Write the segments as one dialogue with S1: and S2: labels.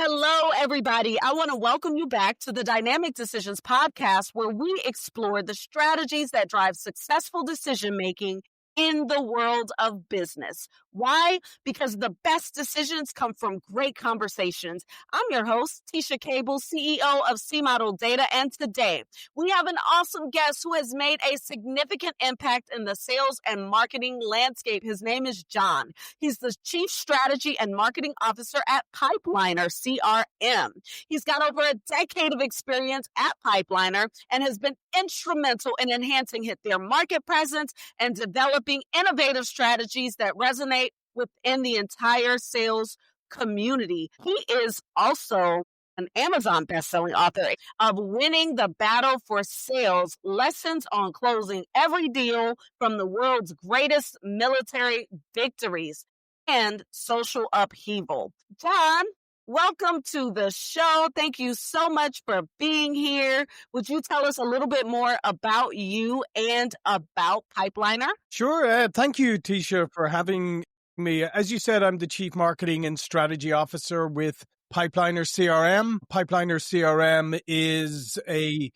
S1: Hello, everybody. I want to welcome you back to the Dynamic Decisions podcast, where we explore the strategies that drive successful decision making in the world of business. Why? Because the best decisions come from great conversations. I'm your host, Teasha Cable, CEO of C Model Data, and today we have an awesome guest who has made a significant impact in the sales and marketing landscape. His name is John. He's the Chief Strategy and Marketing Officer at Pipeliner CRM. He's got over a decade of experience at Pipeliner and has been instrumental in enhancing their market presence and developing innovative strategies that resonate within the entire sales community. He is also an Amazon bestselling author of Winning the Battle for Sales, Lessons on Closing Every Deal from the World's Greatest Military Victories and Social Upheaval. John, welcome to the show. Thank you so much for being here. Would you tell us a little bit more about you and about Pipeliner?
S2: Sure. Thank you, Teasha, for having me. As you said, I'm the Chief Marketing and Strategy Officer with Pipeliner CRM. Pipeliner CRM is a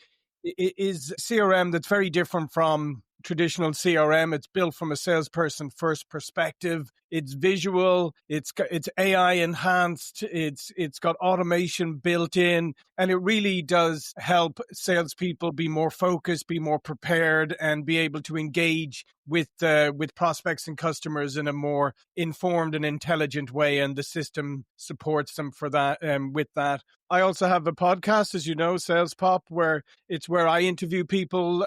S2: CRM that's very different from traditional CRM. It's built from a salesperson first perspective. It's visual. It's AI enhanced. It's got automation built in, and it really does help salespeople be more focused, be more prepared, and be able to engage with prospects and customers in a more informed and intelligent way. And the system supports them for that. With that, I also have a podcast, as you know, Sales Pop, where I interview people.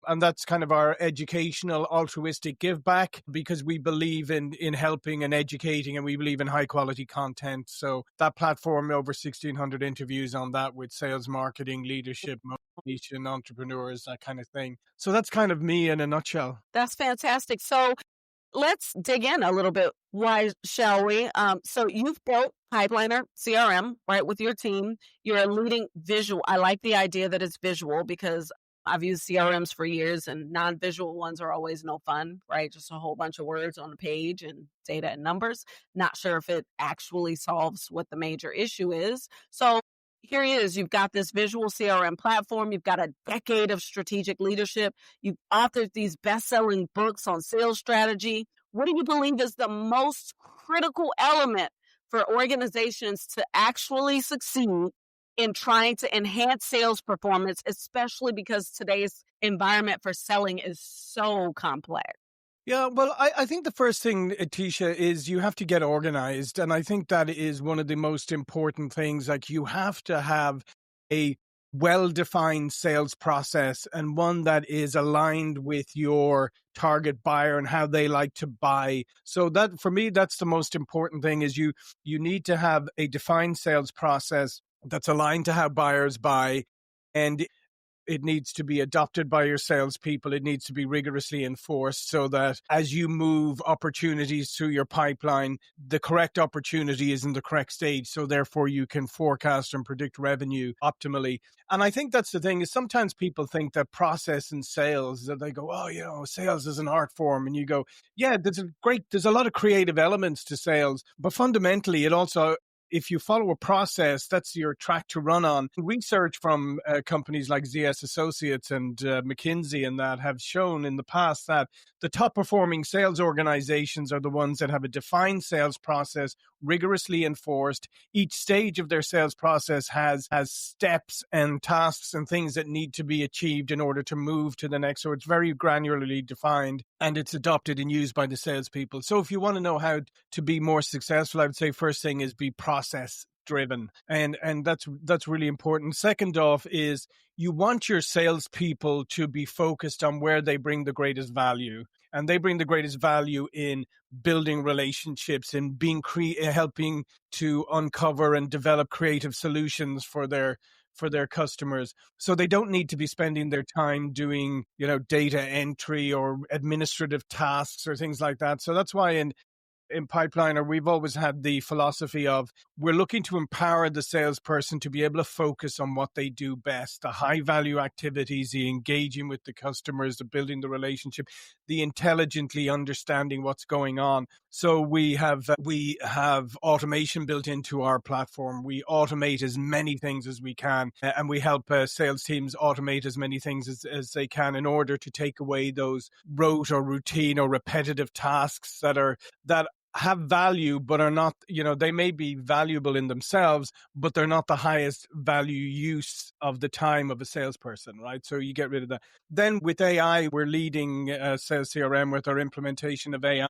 S2: And that's kind of our educational, altruistic give back, because we believe in helping and educating, and we believe in high quality content. So that platform, over 1,600 interviews on that with sales, marketing, leadership, motivation, entrepreneurs, that kind of thing. So that's kind of me in a nutshell.
S1: That's fantastic. So let's dig in a little bit. Why shall we? So you've built Pipeliner CRM, right, with your team. You're a leading visual. I like the idea that it's visual because I've used CRMs for years, and non-visual ones are always no fun, right? Just a whole bunch of words on a page and data and numbers. Not sure if it actually solves what the major issue is. So here it is. You've got this visual CRM platform. You've got a decade of strategic leadership. You've authored these best-selling books on sales strategy. What do you believe is the most critical element for organizations to actually succeed in trying to enhance sales performance, especially because today's environment for selling is so complex?
S2: Yeah, well, I think the first thing, Teasha, is you have to get organized. And I think that is one of the most important things. Like, you have to have a well-defined sales process, and one that is aligned with your target buyer and how they like to buy. So that, for me, that's the most important thing, is you need to have a defined sales process that's aligned to how buyers buy, and it needs to be adopted by your salespeople. It needs to be rigorously enforced, so that as you move opportunities through your pipeline, the correct opportunity is in the correct stage. So therefore you can forecast and predict revenue optimally. And I think that's the thing, is sometimes people think that process in sales, that they go, oh, sales is an art form. And you go, yeah, there's a lot of creative elements to sales, but fundamentally it also, if you follow a process, that's your track to run on. Research from companies like ZS Associates and McKinsey and that have shown in the past that the top performing sales organizations are the ones that have a defined sales process, rigorously enforced. Each stage of their sales process has steps and tasks and things that need to be achieved in order to move to the next. So it's very granularly defined, and it's adopted and used by the salespeople. So if you want to know how to be more successful, I would say first thing is be process driven. And that's really important. Second off is you want your salespeople to be focused on where they bring the greatest value. And they bring the greatest value in building relationships and helping to uncover and develop creative solutions for their customers. So they don't need to be spending their time doing, data entry or administrative tasks or things like that. So that's why in Pipeliner, we've always had the philosophy of we're looking to empower the salesperson to be able to focus on what they do best, the high value activities, the engaging with the customers, the building the relationship, the intelligently understanding what's going on. So we have automation built into our platform. We automate as many things as we can, and we help sales teams automate as many things as they can in order to take away those rote or routine or repetitive tasks that have value but are not, they may be valuable in themselves, but they're not the highest value use of the time of a salesperson, right? So you get rid of that. Then with AI, we're leading Sales CRM with our implementation of AI.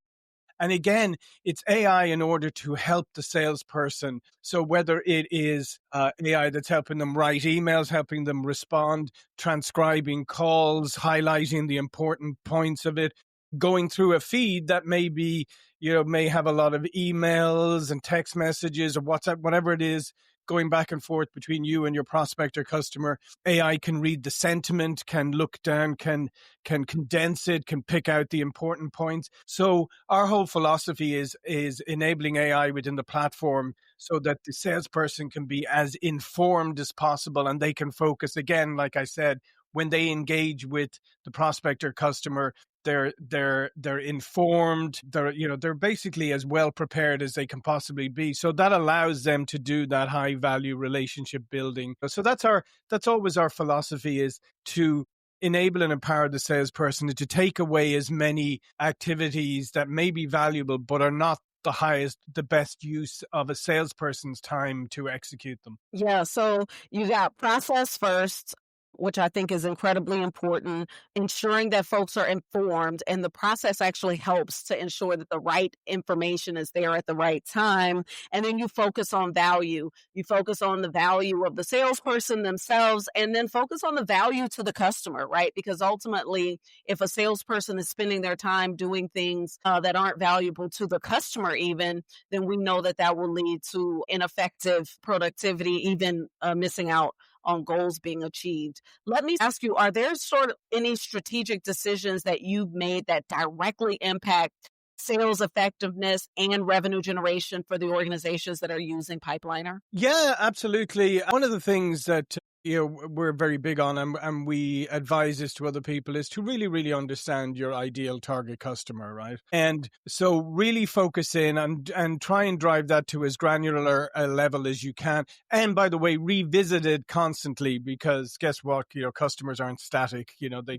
S2: And again, it's AI in order to help the salesperson. So whether it is AI that's helping them write emails, helping them respond, transcribing calls, highlighting the important points of it, going through a feed that may have a lot of emails and text messages or WhatsApp, whatever it is, going back and forth between you and your prospect or customer. AI can read the sentiment, can look down, can condense it, can pick out the important points. So our whole philosophy is enabling AI within the platform so that the salesperson can be as informed as possible, and they can focus, again, like I said, when they engage with the prospect or customer, they're informed, they're basically as well prepared as they can possibly be. So that allows them to do that high value relationship building. So that's always our philosophy, is to enable and empower the salesperson to take away as many activities that may be valuable but are not the best use of a salesperson's time to execute them.
S1: Yeah, so you got process first, which I think is incredibly important, ensuring that folks are informed, and the process actually helps to ensure that the right information is there at the right time. And then you focus on value. You focus on the value of the salesperson themselves, and then focus on the value to the customer, right? Because ultimately, if a salesperson is spending their time doing things that aren't valuable to the customer even, then we know that that will lead to ineffective productivity, even missing out on goals being achieved. Let me ask you, are there sort of any strategic decisions that you've made that directly impact sales effectiveness and revenue generation for the organizations that are using Pipeliner?
S2: Yeah, absolutely. One of the things that we're very big on, and we advise this to other people, is to really, really understand your ideal target customer, right? And so really focus in and try and drive that to as granular a level as you can. And by the way, revisit it constantly, because guess what? Customers aren't static. They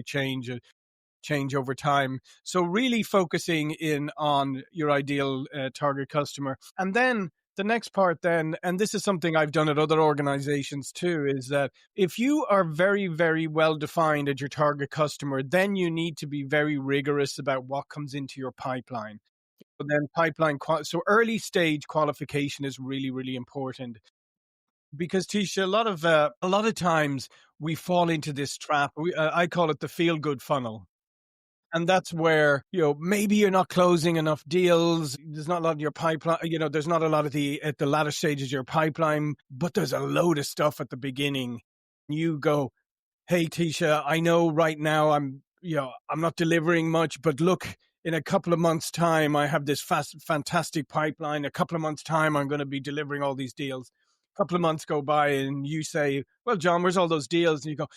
S2: change over time. So really focusing in on your ideal target customer. And then the next part then, and this is something I've done at other organizations too, is that if you are very, very well defined at your target customer, then you need to be very rigorous about what comes into your pipeline. So then so early stage qualification is really, really important. Because Teasha, a lot of times we fall into this trap. I call it the feel good funnel. And that's where, maybe you're not closing enough deals. There's not a lot of your pipeline, there's not a lot at the latter stages of your pipeline, but there's a load of stuff at the beginning. You go, hey, Teasha, I know right now I'm not delivering much, but look, in a couple of months' time, I have this fantastic pipeline. A couple of months' time, I'm going to be delivering all these deals. A couple of months go by and you say, well, John, where's all those deals? And you go,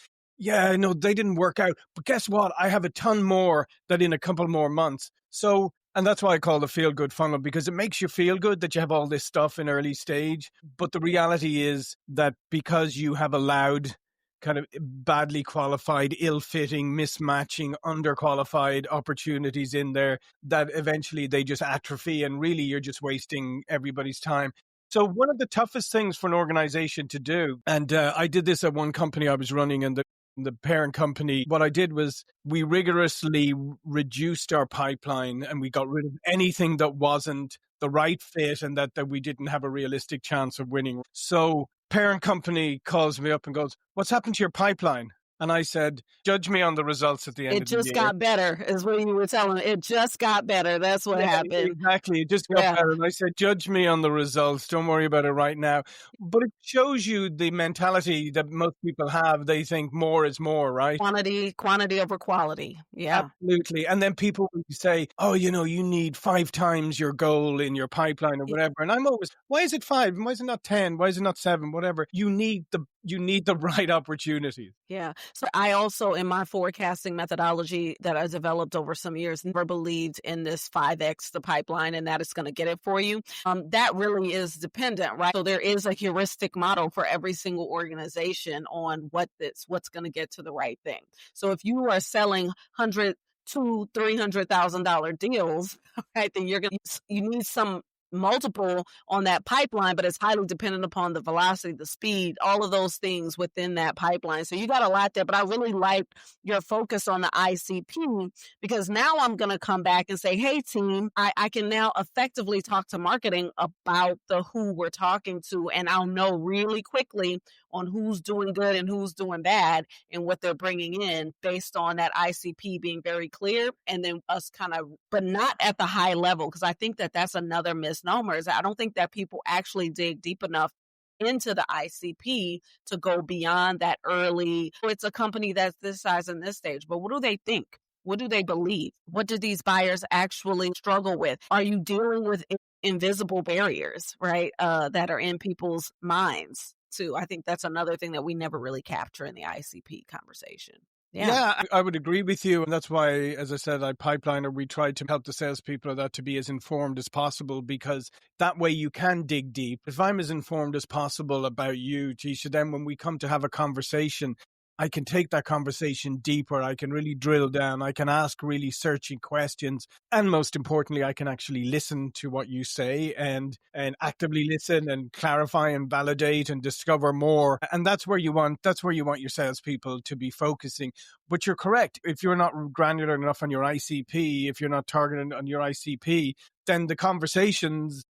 S2: yeah, no, they didn't work out. But guess what? I have a ton more that in a couple more months. So, and that's why I call the feel good funnel, because it makes you feel good that you have all this stuff in early stage. But the reality is that because you have allowed kind of badly qualified, ill-fitting, mismatching, underqualified opportunities in there, that eventually they just atrophy, and really you're just wasting everybody's time. So one of the toughest things for an organization to do, and I did this at one company I was running, and the parent company, what I did was we rigorously reduced our pipeline, and we got rid of anything that wasn't the right fit and that we didn't have a realistic chance of winning. So parent company calls me up and goes, what's happened to your pipeline? And I said, judge me on the results at the end
S1: It
S2: of the
S1: just
S2: year.
S1: got better, is what you were telling me. It just got better. That's what
S2: Yeah,
S1: happened.
S2: exactly. It just got
S1: Yeah.
S2: better. And I said, judge me on the results. Don't worry about it right now. But it shows you the mentality that most people have. They think more is more, right?
S1: Quantity over quality. Yeah.
S2: Absolutely. And then people will say, oh, you need 5 times your goal in your pipeline or
S1: Y
S2: whatever. And I'm always, why is it 5? Why is it not 10? Why is it not 7? Whatever. You need the right opportunities.
S1: Yeah. So I also, in my forecasting methodology that I developed over some years, never believed in this 5x the pipeline and that it's going to get it for you. That really is dependent, right? So there is a heuristic model for every single organization on what's going to get to the right thing. So if you are selling 100 to $300,000 deals, right, then you need some multiple on that pipeline, but it's highly dependent upon the velocity, the speed, all of those things within that pipeline. So you got a lot there, but I really like your focus on the ICP, because now I'm going to come back and say, hey team, I can now effectively talk to marketing about the who we're talking to, and I'll know really quickly on who's doing good and who's doing bad and what they're bringing in based on that ICP being very clear. And then us kind of, but not at the high level, because I think that that's another misnomer. Is I don't think that people actually dig deep enough into the ICP to go beyond that early. It's a company that's this size and this stage, but what do they think? What do they believe? What do these buyers actually struggle with? Are you dealing with invisible barriers, right? That are in people's minds too. I think that's another thing that we never really capture in the ICP conversation. Yeah.
S2: Yeah, I would agree with you. And that's why, as I said, I Pipeliner, we try to help the salespeople of that to be as informed as possible, because that way you can dig deep. If I'm as informed as possible about you, Teasha, then when we come to have a conversation, I can take that conversation deeper. I can really drill down. I can ask really searching questions. And most importantly, I can actually listen to what you say and actively listen and clarify and validate and discover more. And that's where you want your salespeople to be focusing. But you're correct. If you're not granular enough on your ICP, if you're not targeted on your ICP, then the conversations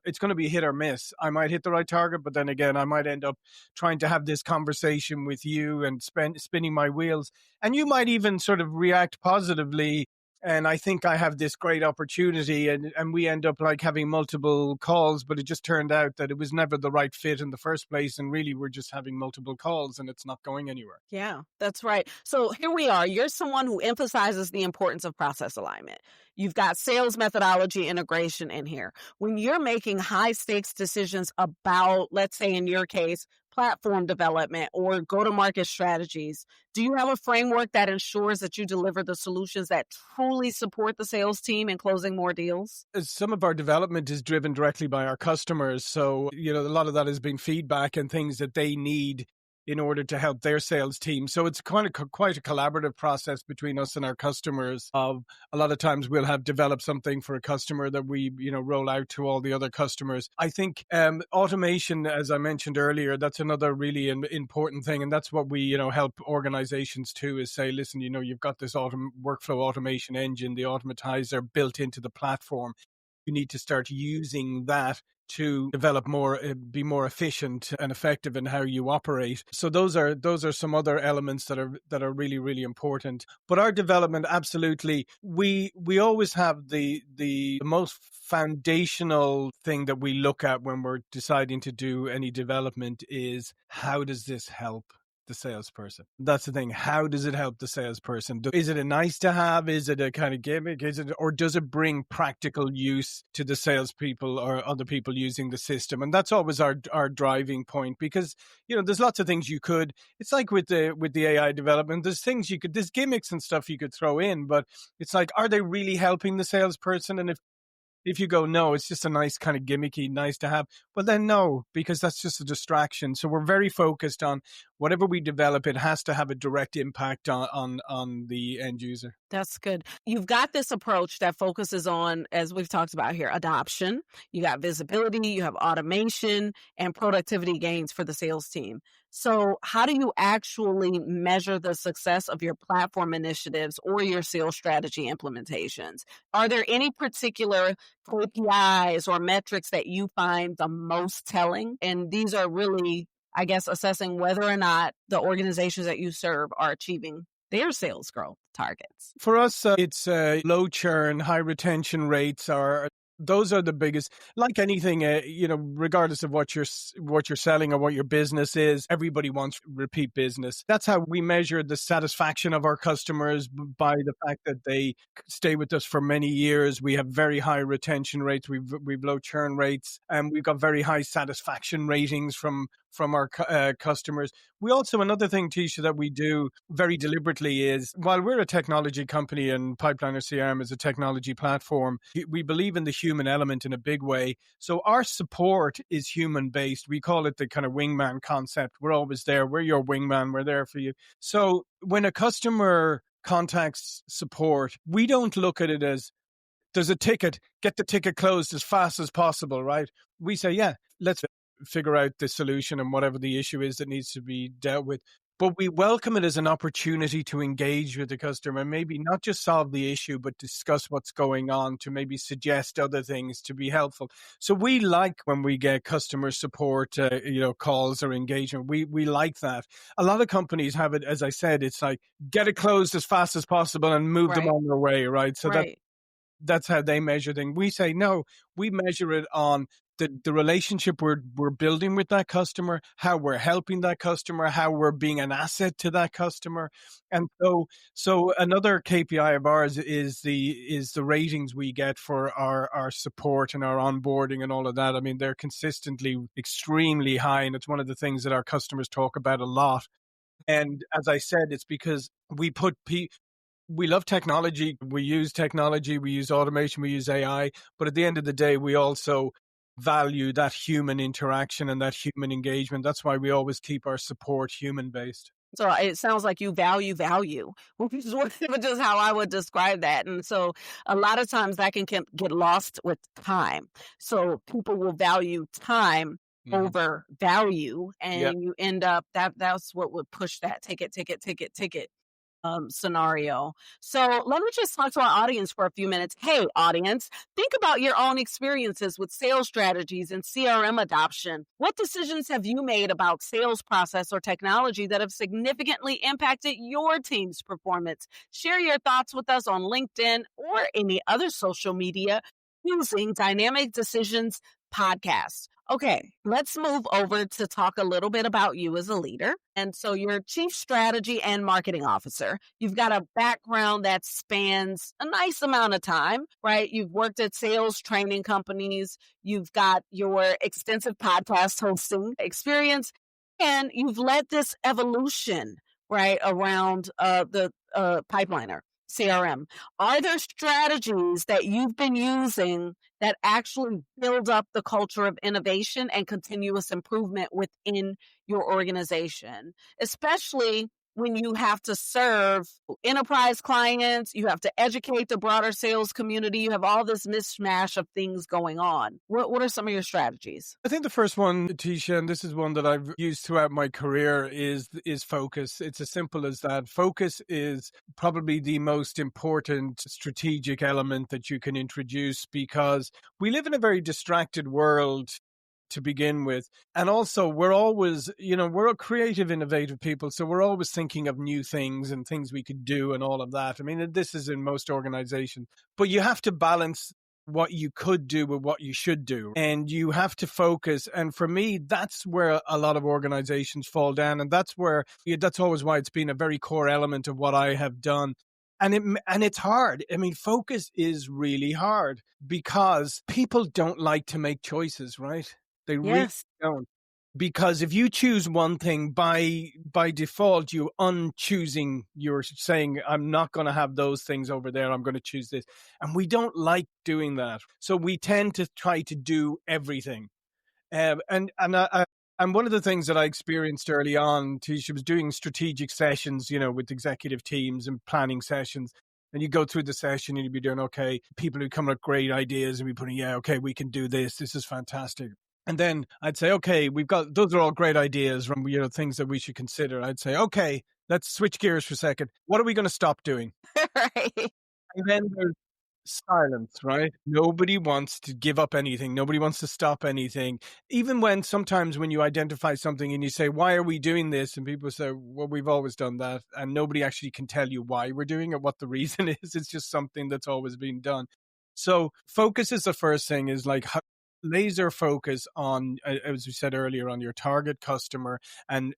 S2: it's going to be hit or miss. I might hit the right target, but then again, I might end up trying to have this conversation with you and spinning my wheels. And you might even sort of react positively. And I think I have this great opportunity, and we end up like having multiple calls, but it just turned out that it was never the right fit in the first place. And really, we're just having multiple calls and it's not going anywhere.
S1: Yeah, that's right. So here we are. You're someone who emphasizes the importance of process alignment. You've got sales methodology integration in here. When you're making high stakes decisions about, let's say in your case, platform development or go-to-market strategies, do you have a framework that ensures that you deliver the solutions that truly support the sales team in closing more deals?
S2: Some of our development is driven directly by our customers. So, a lot of that has been feedback and things that they need in order to help their sales team. So it's kind of quite a collaborative process between us and our customers. A lot of times we'll have developed something for a customer that we, roll out to all the other customers. I think automation, as I mentioned earlier, that's another really important thing. And that's what we, help organizations to, is say, listen, you've got this workflow automation engine, the automatizer built into the platform. You need to start using that to develop more, be more efficient and effective in how you operate. So those are some other elements that are really, really important. But our development, absolutely, we always have the most foundational thing that we look at when we're deciding to do any development is, how does this help the salesperson? That's the thing. How does it help the salesperson? Is it a nice to have? Is it a kind of gimmick? Or does it bring practical use to the salespeople or other people using the system? And that's always our driving point, because, there's lots of things you could, it's like with the AI development, there's gimmicks and stuff you could throw in, but it's like, are they really helping the salesperson? And if you go, no, it's just a nice kind of gimmicky, nice to have, well then no, because that's just a distraction. So we're very focused on whatever we develop, it has to have a direct impact on the end user.
S1: That's good. You've got this approach that focuses on, as we've talked about here, adoption. You got visibility, you have automation, and productivity gains for the sales team. So how do you actually measure the success of your platform initiatives or your sales strategy implementations? Are there any particular KPIs or metrics that you find the most telling? And these are really, I guess, assessing whether or not the organizations that you serve are achieving their sales growth targets?
S2: For us, it's low churn, high retention rates are those are the biggest. Like anything, regardless of what you're selling or what your business is, everybody wants repeat business. That's how we measure the satisfaction of our customers by the fact that they stay with us for many years. We have very high retention rates. We've low churn rates, and we've got very high satisfaction ratings from our customers. We also, another thing, Teasha, that we do very deliberately is, while we're a technology company and Pipeliner CRM is a technology platform, we believe in the human element in a big way. So our support is human based. We call it the kind of wingman concept. We're always there. We're your wingman. We're there for you. So when a customer contacts support, we don't look at it as, there's a ticket, get the ticket closed as fast as possible, right? We say, yeah, let's figure out the solution and whatever the issue is that needs to be dealt with. But we welcome it as an opportunity to engage with the customer, maybe not just solve the issue, but discuss what's going on, to maybe suggest other things to be helpful. So we like when we get customer support, calls or engagement. We like that. A lot of companies have it, as I said, it's like, get it closed as fast as possible and move them on their way, right? So that's how they measure things. We say, no, we measure it on the relationship we're building with that customer, how we're helping that customer, how we're being an asset to that customer. And so another KPI of ours is the ratings we get for our support and our onboarding and all of that. I mean, they're consistently extremely high, and it's one of the things that our customers talk about a lot. And as I said, it's because we love technology. We use technology, we use automation, we use AI. But at the end of the day, we also value that human interaction and that human engagement. That's why we always keep our support human based.
S1: So it sounds like you value, which is just how I would describe that. And so a lot of times that can get lost with time. So people will value time over value, and you end up, that's what would push that ticket scenario. So let me just talk to our audience for a few minutes. Hey, audience, think about your own experiences with sales strategies and CRM adoption. What decisions have you made about sales process or technology that have significantly impacted your team's performance? Share your thoughts with us on LinkedIn or any other social media using Dynamic Decisions Podcast. Okay, let's move over to talk a little bit about you as a leader. And so you're Chief Strategy and Marketing Officer. You've got a background that spans a nice amount of time, right? You've worked at sales training companies. You've got your extensive podcast hosting experience, and you've led this evolution, right, around the Pipeliner CRM. Are there strategies that you've been using that actually build up the culture of innovation and continuous improvement within your organization, especially when you have to serve enterprise clients, you have to educate the broader sales community, you have all this mishmash of things going on? What are some of your strategies?
S2: I think the first one, Teasha, and this is one that I've used throughout my career, is focus. It's as simple as that. Focus is probably the most important strategic element that you can introduce, because we live in a very distracted world to begin with. And also, we're always, we're a creative, innovative people. So we're always thinking of new things and things we could do and all of that. I mean, this is in most organizations, but you have to balance what you could do with what you should do. And you have to focus. And for me, that's where a lot of organizations fall down. And that's always why it's been a very core element of what I have done. And it's hard. I mean, focus is really hard because people don't like to make choices, right? They really don't. Because if you choose one thing, by default, you're saying, I'm not going to have those things over there. I'm going to choose this. And we don't like doing that. So we tend to try to do everything. And one of the things that I experienced early on, Teasha, was doing strategic sessions, with executive teams and planning sessions. And you go through the session and you'd be doing, okay, people who come up with great ideas and be putting, okay, we can do this. This is fantastic. And then I'd say, okay, those are all great ideas from, things that we should consider. I'd say, okay, let's switch gears for a second. What are we going to stop doing?
S1: Right.
S2: And then Silence, right? Nobody wants to give up anything. Nobody wants to stop anything. Even when sometimes when you identify something and you say, why are we doing this? And people say, well, we've always done that. And nobody actually can tell you why we're doing it, what the reason is. It's just something that's always been done. So focus is the first thing, is like laser focus on, as we said earlier, on your target customer, and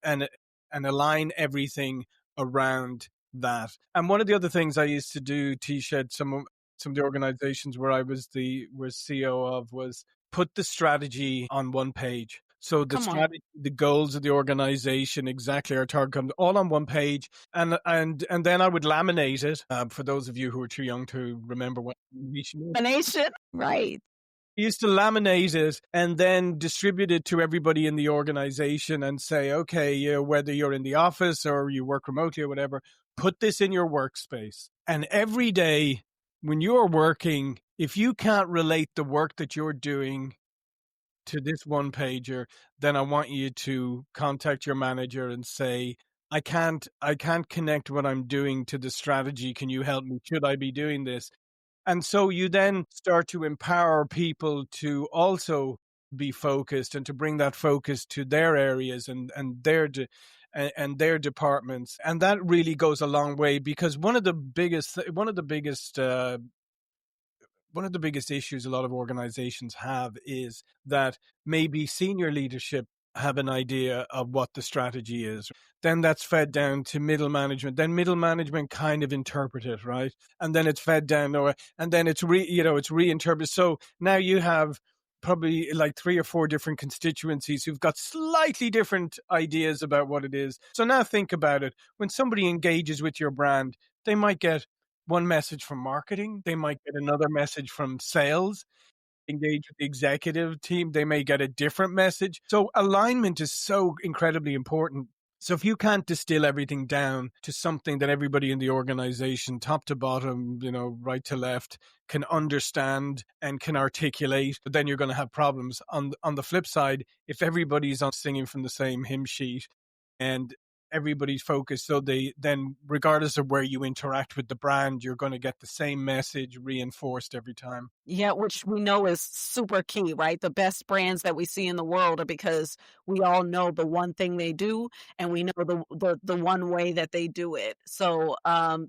S2: align everything around that. And one of the other things I used to do, Teasha, at some of the organizations where I was CEO of, was put the strategy on one page. So the
S1: Come on.
S2: strategy, the goals of the organization, exactly our target company, all on one page, and then I would laminate it. For those of you who are too young to remember what lamination is,
S1: Nation. Right.
S2: I used to laminate it and then distribute it to everybody in the organization and say, okay, whether you're in the office or you work remotely or whatever, put this in your workspace. And every day when you're working, if you can't relate the work that you're doing to this one pager, then I want you to contact your manager and say, I can't connect what I'm doing to the strategy. Can you help me? Should I be doing this? And so you then start to empower people to also be focused and to bring that focus to their areas and their departments. And that really goes a long way, because one of the biggest issues a lot of organizations have is that maybe senior leadership have an idea of what the strategy is. Then that's fed down to middle management. Then middle management kind of interpret it, right? And then it's fed down, and then it's reinterpreted. So now you have probably like 3 or 4 different constituencies who've got slightly different ideas about what it is. So now think about it. When somebody engages with your brand, they might get one message from marketing. They might get another message from sales. Engage with the executive team, they may get a different message. So alignment is so incredibly important. So if you can't distill everything down to something that everybody in the organization, top to bottom, right to left, can understand and can articulate, but then you're going to have problems. On the flip side, if everybody's on singing from the same hymn sheet and everybody's focused, so then regardless of where you interact with the brand, you're going to get the same message reinforced every time.
S1: Yeah, which we know is super key, right? The best brands that we see in the world are because we all know the one thing they do, and we know the one way that they do it. So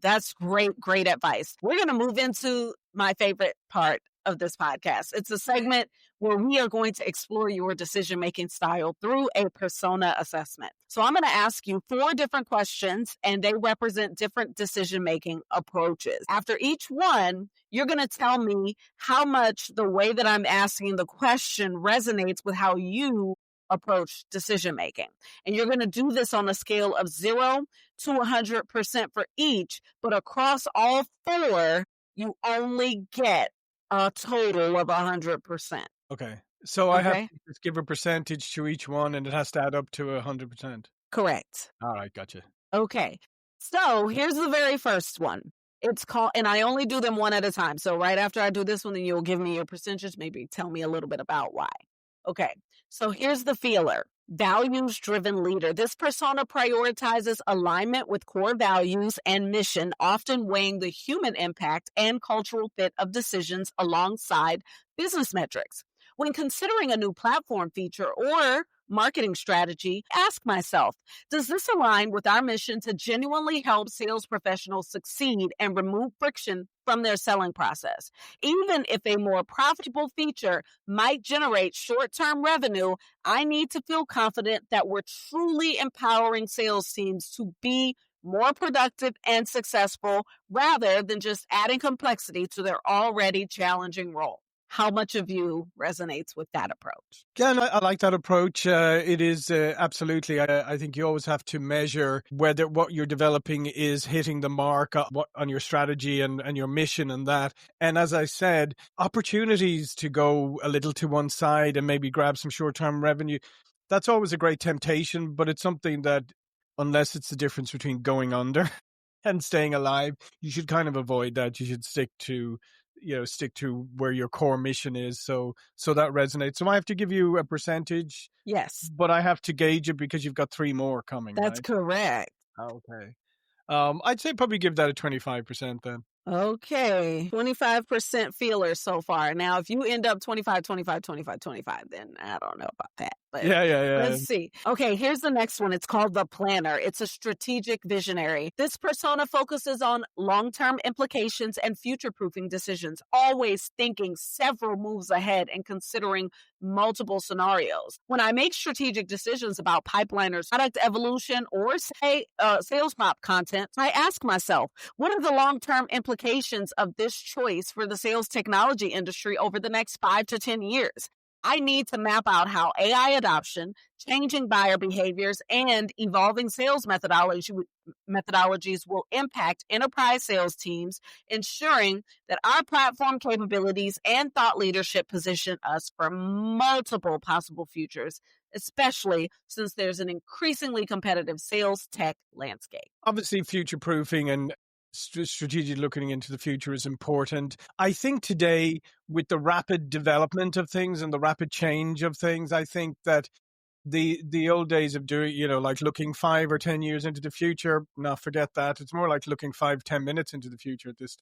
S1: that's great advice. We're going to move into my favorite part of this podcast. It's a segment where we are going to explore your decision-making style through a persona assessment. So I'm going to ask you 4 different questions, and they represent different decision-making approaches. After each one, you're going to tell me how much the way that I'm asking the question resonates with how you approach decision making. And you're going to do this on a scale of 0 to 100% for each, but across all 4, you only get a total of 100%.
S2: Okay. So I have
S1: Okay?
S2: to just give a percentage to each one, and it has to add up to 100%.
S1: Correct.
S2: All right, gotcha.
S1: Okay. So here's the very first one. It's called, and I only do them one at a time. So right after I do this one, then you'll give me your percentage, maybe tell me a little bit about why. Okay. So here's the feeler. Values-driven leader. This persona prioritizes alignment with core values and mission, often weighing the human impact and cultural fit of decisions alongside business metrics. When considering a new platform feature or marketing strategy, ask myself, does this align with our mission to genuinely help sales professionals succeed and remove friction from their selling process? Even if a more profitable feature might generate short-term revenue, I need to feel confident that we're truly empowering sales teams to be more productive and successful rather than just adding complexity to their already challenging role. How much of you resonates with that approach?
S2: Yeah, and I like that approach. It is absolutely. I think you always have to measure whether what you're developing is hitting the mark on your strategy and your mission and that. And as I said, opportunities to go a little to one side and maybe grab some short-term revenue, that's always a great temptation, but it's something that, unless it's the difference between going under and staying alive, you should kind of avoid that. You should stick to where your core mission is. So that resonates. So I have to give you a percentage.
S1: Yes.
S2: But I have to gauge it because you've got 3 more coming,
S1: That's
S2: right?
S1: correct.
S2: Okay. I'd say probably give that a 25% then.
S1: Okay, 25% feelers so far. Now, if you end up 25, 25, 25, 25, then I don't know about that, but
S2: Yeah, yeah, yeah.
S1: let's see. Okay, here's the next one. It's called the planner. It's a strategic visionary. This persona focuses on long-term implications and future-proofing decisions, always thinking several moves ahead and considering multiple scenarios. When I make strategic decisions about Pipeliner's product evolution or say sales map content, I ask myself, what are the long-term implications of this choice for the sales technology industry over the next 5 to 10 years? I need to map out how AI adoption, changing buyer behaviors, and evolving sales methodologies will impact enterprise sales teams, ensuring that our platform capabilities and thought leadership position us for multiple possible futures, especially since there's an increasingly competitive sales tech landscape.
S2: Obviously, future proofing and strategic looking into the future is important. I think today, with the rapid development of things and the rapid change of things, I think that the old days of doing, like looking 5 or 10 years into the future, no, forget that. It's more like looking 5, 10 minutes into the future at this.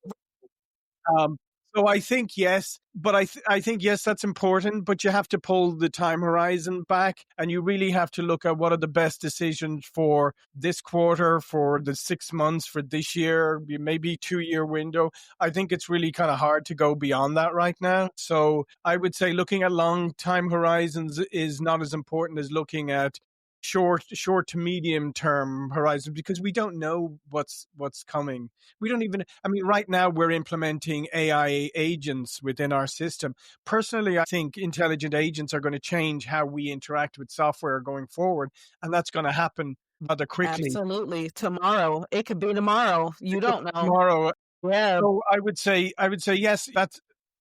S2: Um, so I think yes, but I think yes, that's important. But you have to pull the time horizon back, and you really have to look at what are the best decisions for this quarter, for the 6 months, for this year, maybe 2 year window. I think it's really kind of hard to go beyond that right now. So I would say looking at long time horizons is not as important as looking at short to medium term horizons, because we don't know what's coming. We don't even, I mean, right now we're implementing AI agents within our system. Personally, I think intelligent agents are going to change how we interact with software going forward, and that's going to happen rather quickly.
S1: Absolutely. Tomorrow. It could be tomorrow. You don't know.
S2: Tomorrow.
S1: Yeah.
S2: So I would say yes,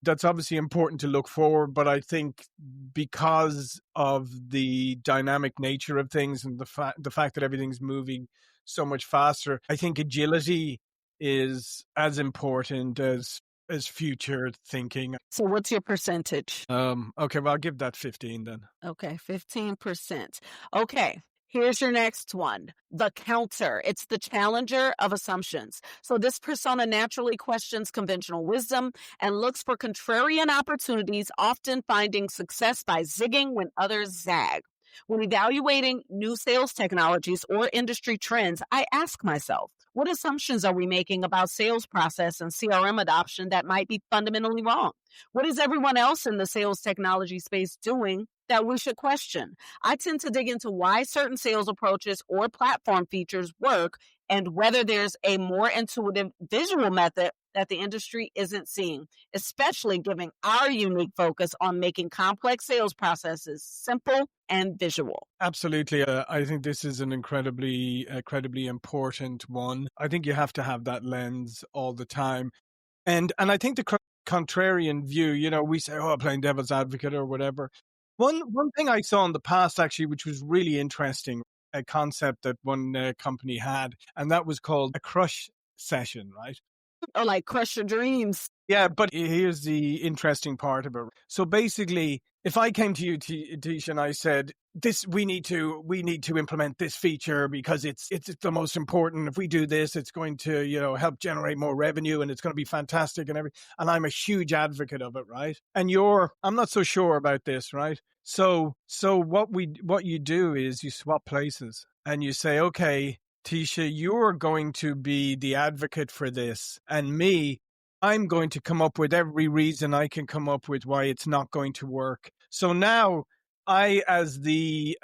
S2: that's obviously important to look forward, but I think because of the dynamic nature of things and the fact that everything's moving so much faster, I think agility is as important as future thinking.
S1: So what's your percentage?
S2: Okay, well, I'll give that 15 then.
S1: Okay, 15%. Okay, here's your next one. The counter. It's the challenger of assumptions. So this persona naturally questions conventional wisdom and looks for contrarian opportunities, often finding success by zigging when others zag. When evaluating new sales technologies or industry trends, I ask myself, what assumptions are we making about sales process and CRM adoption that might be fundamentally wrong? What is everyone else in the sales technology space doing that we should question? I tend to dig into why certain sales approaches or platform features work and whether there's a more intuitive visual method that the industry isn't seeing, especially given our unique focus on making complex sales processes simple and visual.
S2: Absolutely. I think this is an incredibly important one. I think you have to have that lens all the time. And I think the contrarian view, we say, oh, playing devil's advocate or whatever. One thing I saw in the past, actually, which was really interesting, a concept that one company had, and that was called a crush session, right?
S1: Or like crush your dreams.
S2: Yeah, but here's the interesting part of it. So basically, if I came to you, Teasha, and I said, "This we need to implement this feature because it's the most important. If we do this, it's going to help generate more revenue, and it's going to be fantastic and everything." And I'm a huge advocate of it, right? And I'm not so sure about this, right? So what you do is you swap places and you say, "Okay, Teasha, you're going to be the advocate for this, and me, I'm going to come up with every reason I can come up with why it's not going to work." So now I, as the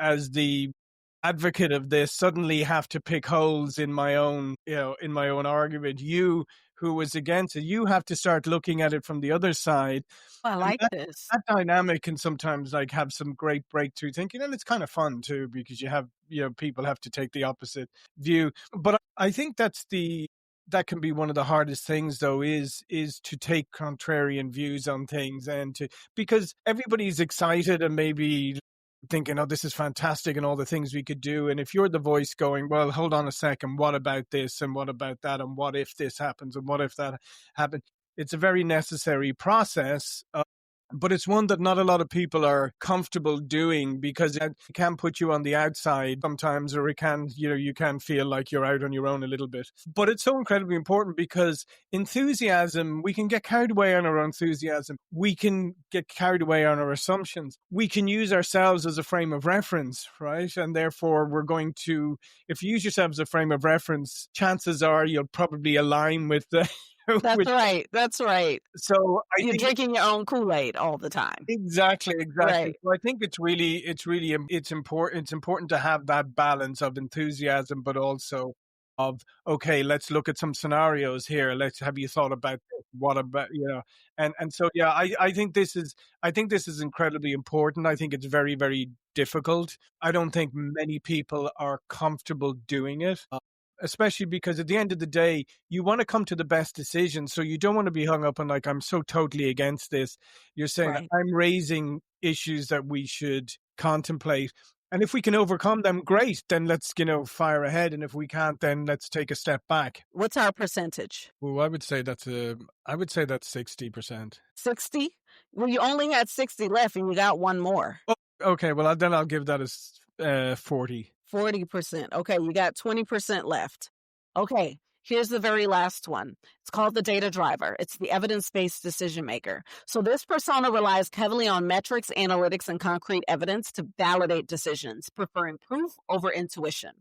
S2: advocate of this, suddenly have to pick holes in my own, in my own argument. You, who was against it, you have to start looking at it from the other side.
S1: I
S2: And
S1: like this.
S2: that dynamic can sometimes have some great breakthrough thinking, and it's kind of fun too, because people have to take the opposite view. But I think that can be one of the hardest things, though, is to take contrarian views on things, and because everybody's excited and maybe thinking, oh, this is fantastic and all the things we could do. And if you're the voice going, well, hold on a second, what about this and what about that? And what if this happens and what if that happens? It's a very necessary process but it's one that not a lot of people are comfortable doing because it can put you on the outside sometimes, or it can, you can feel like you're out on your own a little bit. But it's so incredibly important because enthusiasm, we can get carried away on our enthusiasm. We can get carried away on our assumptions. We can use ourselves as a frame of reference, right? And therefore if you use yourself as a frame of reference, chances are you'll probably align with the
S1: That's right. That's right.
S2: So
S1: You're drinking your own Kool-Aid all the time.
S2: Exactly.
S1: Right.
S2: So I think it's important to have that balance of enthusiasm, but also of, okay, let's look at some scenarios here. Have you thought about this? What about, and so, yeah, I think this is incredibly important. I think it's very, very difficult. I don't think many people are comfortable doing it. Especially because at the end of the day, you want to come to the best decision. So you don't want to be hung up on like, I'm so totally against this. You're saying,
S1: Right.
S2: I'm raising issues that we should contemplate. And if we can overcome them, great. Then let's, fire ahead. And if we can't, then let's take a step back.
S1: What's our percentage?
S2: Well, I would say that's 60%.
S1: 60? Well, you only had 60 left and you got one more.
S2: Oh, okay. Well, then I'll give that as 40.
S1: 40%. Okay, you got 20% left. Okay, here's the very last one. It's called the data driver. It's the evidence-based decision maker. So this persona relies heavily on metrics, analytics, and concrete evidence to validate decisions, preferring proof over intuition.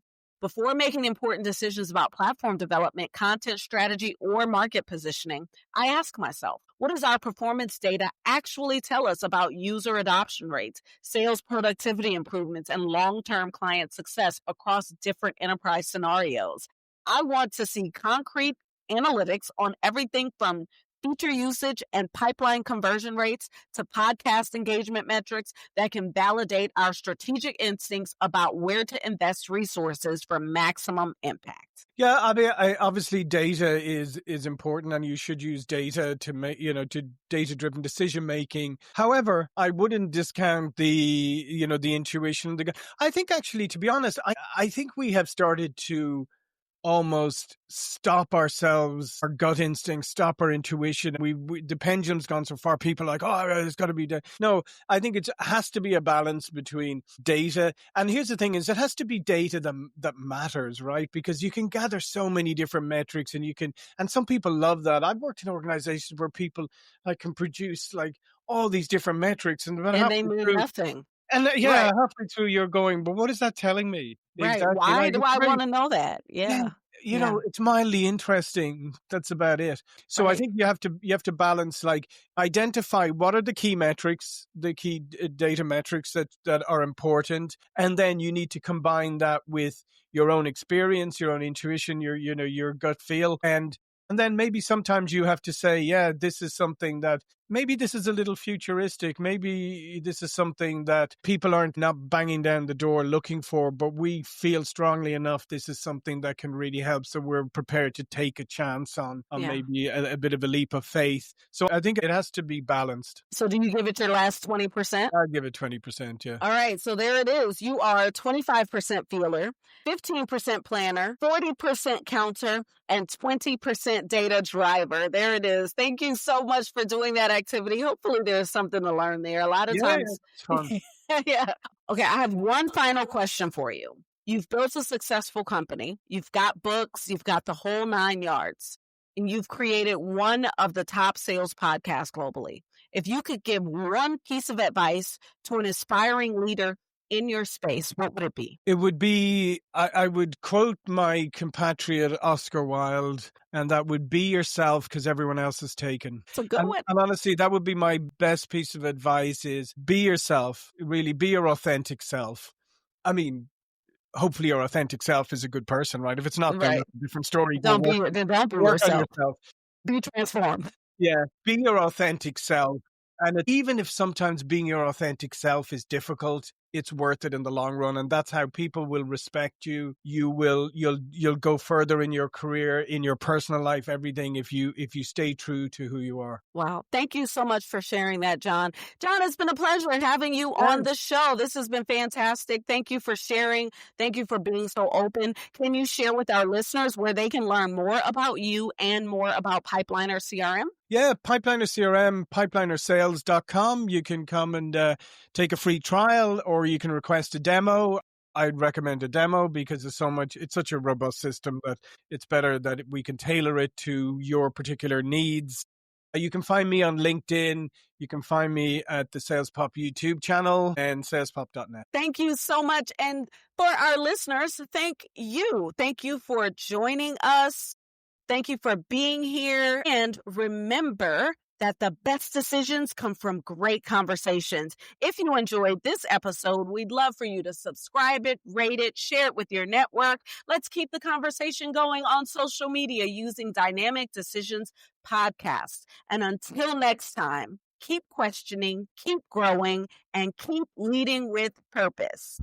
S1: Before making important decisions about platform development, content strategy, or market positioning, I ask myself, what does our performance data actually tell us about user adoption rates, sales productivity improvements, and long-term client success across different enterprise scenarios? I want to see concrete analytics on everything from feature usage and pipeline conversion rates to podcast engagement metrics that can validate our strategic instincts about where to invest resources for maximum impact.
S2: Yeah, I mean, obviously data is important, and you should use data to make, to data-driven decision making. However, I wouldn't discount the intuition. I think actually, to be honest, I think we have started to almost stop ourselves, our gut instinct, stop our intuition. The pendulum's gone so far. People are like, oh, there's got to be data. No, I think it has to be a balance between data. And here's the thing is it has to be data that matters, right? Because you can gather so many different metrics and some people love that. I've worked in organizations where people can produce like all these different metrics and
S1: they mean nothing.
S2: And halfway through you're going, but what is that telling me?
S1: Right.
S2: Exactly.
S1: Why do I want to know that? Yeah.
S2: It's mildly interesting. That's about it. So I think you have to balance, like, identify what are the key metrics, the key data metrics that are important. And then you need to combine that with your own experience, your own intuition, your gut feel. And then maybe sometimes you have to say, yeah, this is something that maybe this is a little futuristic. Maybe this is something that people aren't not banging down the door looking for, but we feel strongly enough this is something that can really help. So we're prepared to take a chance on maybe a bit of a leap of faith. So I think it has to be balanced.
S1: So do you give it your last 20%?
S2: I'd give it 20%, yeah.
S1: All right, so there it is. You are 25% feeler, 15% planner, 40% counter, and 20% data driver. There it is. Thank you so much for doing that activity. Hopefully there's something to learn there. A lot of times.
S2: It's fun.
S1: Yeah. Okay, I have one final question for you. You've built a successful company. You've got books. You've got the whole 9 yards. And you've created one of the top sales podcasts globally. If you could give one piece of advice to an aspiring leader in your space, what would it be?
S2: It would be, I would quote my compatriot Oscar Wilde, and that would be yourself because everyone else is taken.
S1: It's a good one.
S2: And honestly, that would be my best piece of advice is be yourself, really be your authentic self. I mean, hopefully your authentic self is a good person, right? If it's not, then that's a different story.
S1: Don't be yourself. Be transformed.
S2: Yeah, be your authentic self. And even if sometimes being your authentic self is difficult, it's worth it in the long run. And that's how people will respect you. You'll go further in your career, in your personal life, everything, if you stay true to who you are.
S1: Wow. Thank you so much for sharing that, John. John, it's been a pleasure having you
S2: Yes.
S1: on the show. This has been fantastic. Thank you for sharing. Thank you for being so open. Can you share with our listeners where they can learn more about you and more about Pipeliner CRM?
S2: Yeah, Pipeliner CRM, pipelinersales.com. You can come and take a free trial, or you can request a demo. I'd recommend a demo because it's such a robust system that it's better that we can tailor it to your particular needs. You can find me on LinkedIn. You can find me at the SalesPop YouTube channel and salespop.net.
S1: Thank you so much. And for our listeners, thank you. Thank you for joining us. Thank you for being here. And remember that the best decisions come from great conversations. If you enjoyed this episode, we'd love for you to subscribe it, rate it, share it with your network. Let's keep the conversation going on social media using Dynamic Decisions Podcast. And until next time, keep questioning, keep growing, and keep leading with purpose.